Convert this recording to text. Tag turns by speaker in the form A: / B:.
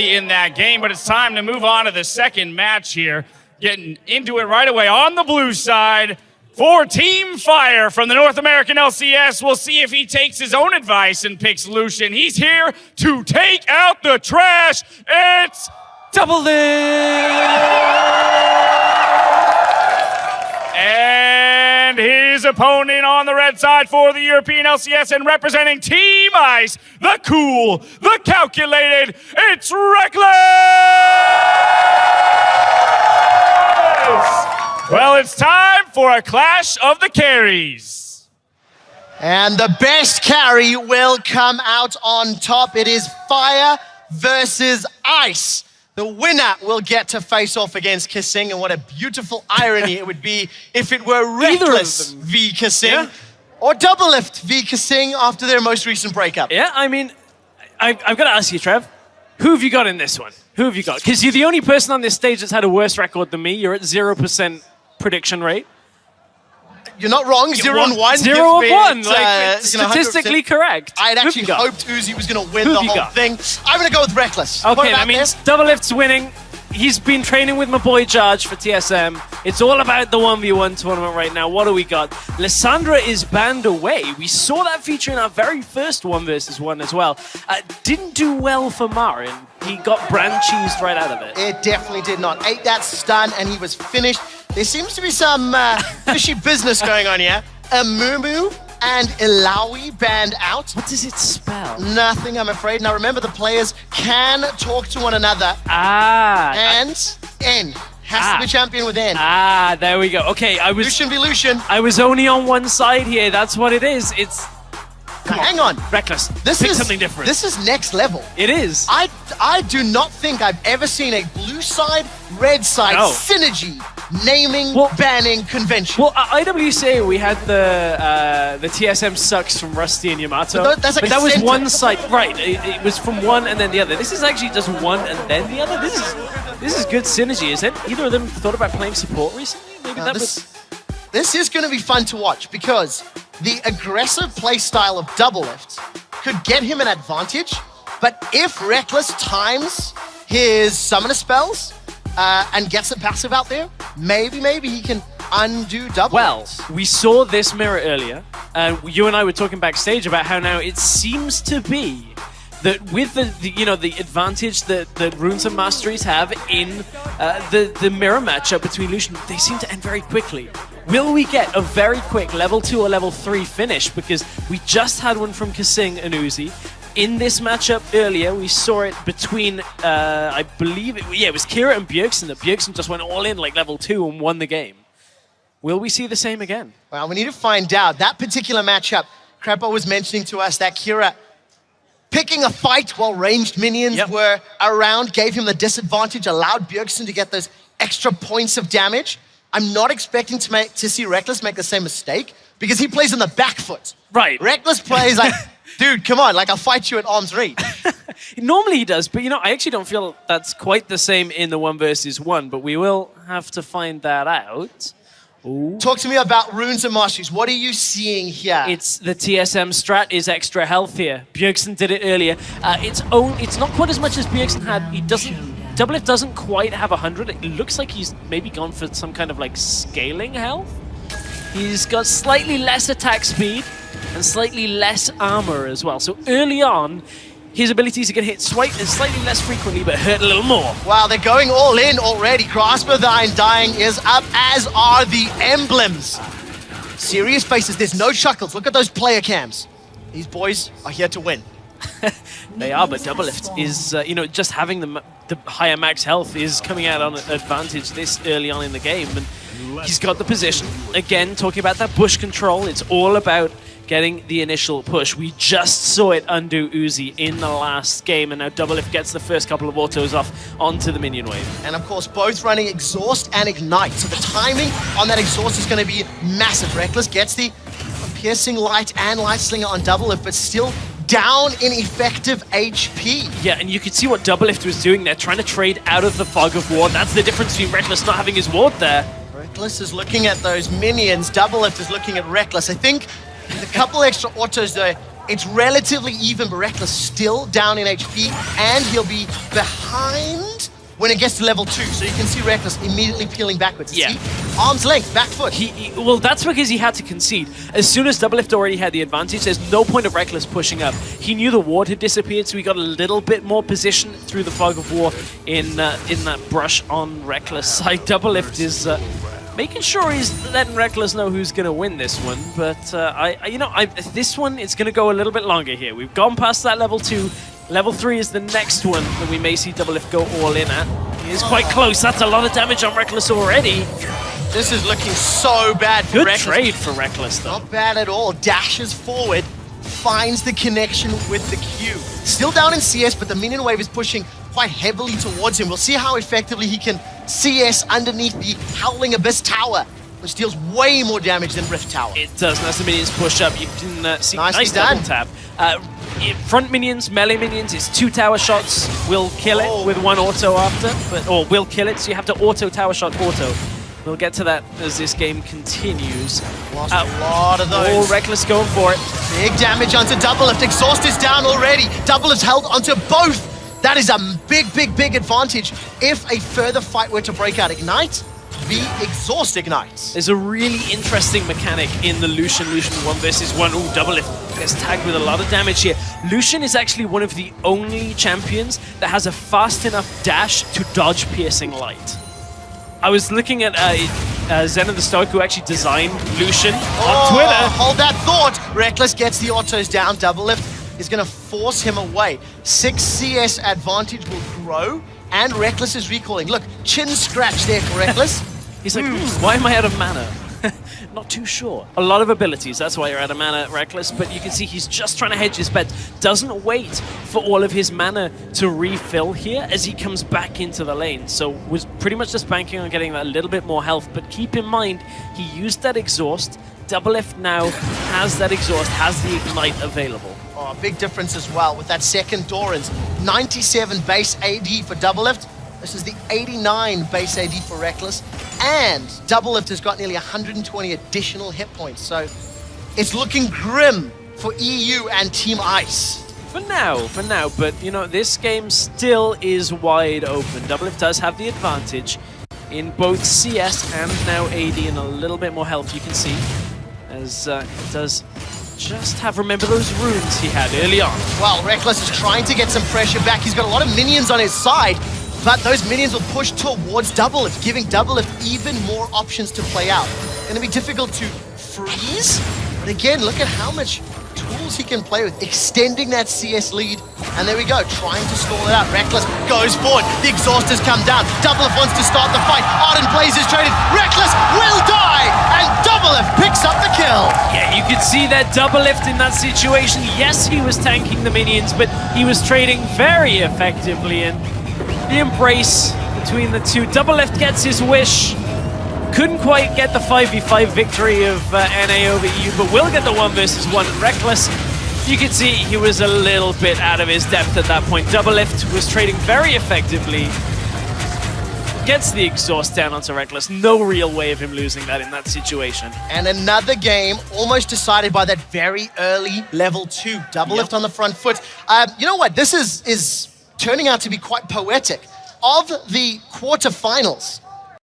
A: in that game, but it's time to move on to the second match here. Getting into it right away on the blue side for Team Fire from the North American LCS. We'll see if he takes his own advice and picks Lucian. He's here to take out the trash. It's Doublelift! And his opponent on the red side for the European LCS and representing Team Ice, the cool, the calculated, it's Rekkles! Well, it's time for a clash of the carries.
B: And the best carry will come out on top. It is Fire versus Ice. The winner will get to face off against kaSing, and what a beautiful irony it would be if it were Rekkles v kaSing or Doublelift v kaSing after their most recent breakup.
C: Yeah, I mean, I've got to ask you, Trev, who have you got in this one? Who have you got? Because you're the only person on this stage that's had a worse record than me. You're at 0% prediction rate.
B: You're not wrong, 0 and 1.
C: 0 of 1, like, statistically correct.
B: I'd actually hoped Uzi was going to win the whole thing. I'm going to go with Rekkles.
C: Okay, that means Doublelift's winning. He's been training with my boy Jarge for TSM. It's all about the 1v1 tournament right now. What do we got? Lissandra is banned away. We saw that feature in our very first 1 versus 1 as well. Didn't do well for Marin. He got brand cheesed right out of it.
B: It definitely did not. Ate that stun and he was finished. There seems to be some fishy business going on here. Aphromoo and Ilawi banned out.
C: What does it spell?
B: Nothing, I'm afraid. Now remember, the players can talk to one another. And N has to be champion with N.
C: There we go. Okay,
B: Lucian v Lucian.
C: I was only on one side here. That's what it is. It's...
B: Hang on.
C: Rekkles. Pick something different.
B: This is next level.
C: It is.
B: I do not think I've ever seen a blue side, red side synergy naming, banning convention.
C: Well, IWC, we had the TSM sucks from Rusty and Yamato.
B: But that's like
C: that was one side. Right. It was from one and then the other. This is actually just one and then the other. This is good synergy, is it? Either of them thought about playing support recently? Maybe
B: This is going to be fun to watch because the aggressive playstyle of Doublelift could get him an advantage, but if Rekkles times his summoner spells and gets a passive out there, maybe he can undo Doublelift.
C: Well, we saw this mirror earlier, and you and I were talking backstage about how now it seems to be that with the advantage that Runes and Masteries have in the mirror matchup between Lucian, they seem to end very quickly. Will we get a very quick level 2 or level 3 finish? Because we just had one from kaSing and Uzi. In this matchup earlier, we saw it between, I believe, it was Kira and Bjergsen, that Bjergsen just went all in like level 2 and won the game. Will we see the same again?
B: Well, we need to find out. That particular matchup, Crappo was mentioning to us that Kira picking a fight while ranged minions were around, gave him the disadvantage, allowed Bjergsen to get those extra points of damage. I'm not expecting to see Rekkles make the same mistake because he plays on the back foot.
C: Right.
B: Rekkles plays like, dude, come on, like I'll fight you at arm's reach.
C: Normally he does, but I actually don't feel that's quite the same in the 1 versus 1, but we will have to find that out. Ooh.
B: Talk to me about Runes and Masteries. What are you seeing here?
C: It's the TSM strat is extra health here. Bjergsen did it earlier. It's not quite as much as Bjergsen had. Doublelift doesn't quite have 100. It looks like he's maybe gone for some kind of like scaling health. He's got slightly less attack speed and slightly less armor as well. So early on, his abilities to get hit slightly less frequently, but hurt a little more.
B: Wow, they're going all in already. Grasper the Undying is up, as are the emblems. Serious faces, there's no chuckles. Look at those player cams. These boys are here to win.
C: They are, but Doublelift is, just having the higher max health is coming out on advantage this early on in the game. And he's got the position. Again, talking about that bush control, it's all about getting the initial push. We just saw it undo Uzi in the last game, and now Doublelift gets the first couple of autos off onto the minion wave.
B: And of course, both running Exhaust and Ignite. So the timing on that Exhaust is going to be massive. Rekkles gets the Piercing Light and Light Slinger on Doublelift, but still down in effective HP.
C: Yeah, and you could see what Doublelift was doing there, trying to trade out of the fog of ward. That's the difference between Rekkles not having his ward there.
B: Rekkles is looking at those minions. Doublelift is looking at Rekkles. I think a couple extra autos though It's relatively even, but Rekkles still down in HP, and he'll be behind when it gets to level 2. So you can see Rekkles immediately peeling backwards.
C: Yeah.
B: See? Arm's length, back foot.
C: Well, that's because he had to concede. As soon as Doublelift already had the advantage, there's no point of Rekkles pushing up. He knew the ward had disappeared, so he got a little bit more position through the fog of war in that brush on Rekkles' side. Doublelift is making sure he's letting Rekkles know who's going to win this one. But this one, it's going to go a little bit longer here. We've gone past that level 2. Level 3 is the next one that we may see Doublelift go all in at. He is quite close. That's a lot of damage on Rekkles already.
B: This is looking so bad for
C: Good
B: Rekkles.
C: trade for Rekkles, though.
B: Not bad at all. Dashes forward, finds the connection with the Q. Still down in CS, but the minion wave is pushing quite heavily towards him. We'll see how effectively he can CS underneath the Howling Abyss Tower, which deals way more damage than Rift Tower.
C: It does. And as the minions push up, you can see
B: Nicely
C: nice
B: done.
C: double tap. Front minions, melee minions, it's 2 tower shots. Will kill it with 1 auto after, or will kill it, so you have to auto tower shot auto. We'll get to that as this game continues.
B: Lost a lot of those.
C: Oh, Rekkles going for it.
B: Big damage onto Doublelift. Exhaust is down already. Doublelift's held onto both. That is a big advantage. If a further fight were to break out, Ignite, the Exhaust ignites.
C: There's a really interesting mechanic in the Lucian 1 versus 1. Ooh, Doublelift gets tagged with a lot of damage here. Lucian is actually one of the only champions that has a fast enough dash to dodge piercing light. I was looking at Zen of the Stoic, who actually designed Lucian on Twitter.
B: Hold that thought. Rekkles gets the autos down. Doublelift is going to force him away. 6 CS advantage will grow, and Rekkles is recalling. Look, chin scratch there for Rekkles.
C: He's like, why am I out of mana? Not too sure. A lot of abilities, that's why you're out of mana, Rekkles, but you can see he's just trying to hedge his bet. Doesn't wait for all of his mana to refill here as he comes back into the lane. So was pretty much just banking on getting that little bit more health, but keep in mind, he used that exhaust. Doublelift now has that exhaust, has the ignite available.
B: Oh, big difference as well with that second Doran's. 97 base AD for Doublelift. This is the 89 base AD for Rekkles. And Doublelift has got nearly 120 additional hit points. So it's looking grim for EU and Team Ice.
C: For now, but you know, this game still is wide open. Doublelift does have the advantage in both CS and now AD, and a little bit more health, you can see, as he does just have, remember those runes he had early on.
B: Well, Rekkles is trying to get some pressure back. He's got a lot of minions on his side, but those minions will push towards Doublelift, giving Doublelift even more options to play out. Going to be difficult to freeze, but again, look at how much tools he can play with, extending that CS lead. And there we go, trying to stall it out. Rekkles goes forward, the exhaust has come down. Doublelift wants to start the fight. Ardent Blaze is traded. Rekkles will die, and Doublelift picks up the kill.
C: Yeah, you could see that Doublelift in that situation. Yes, he was tanking the minions, but he was trading very effectively, and the embrace between the two. Doublelift gets his wish. Couldn't quite get the 5v5 victory of NA over EU, but will get the 1 versus 1. Rekkles, you can see he was a little bit out of his depth at that point. Doublelift was trading very effectively. Gets the exhaust down onto Rekkles. No real way of him losing that in that situation.
B: And another game almost decided by that very early level 2. Doublelift on the front foot. You know what? This is turning out to be quite poetic. Of the quarterfinals,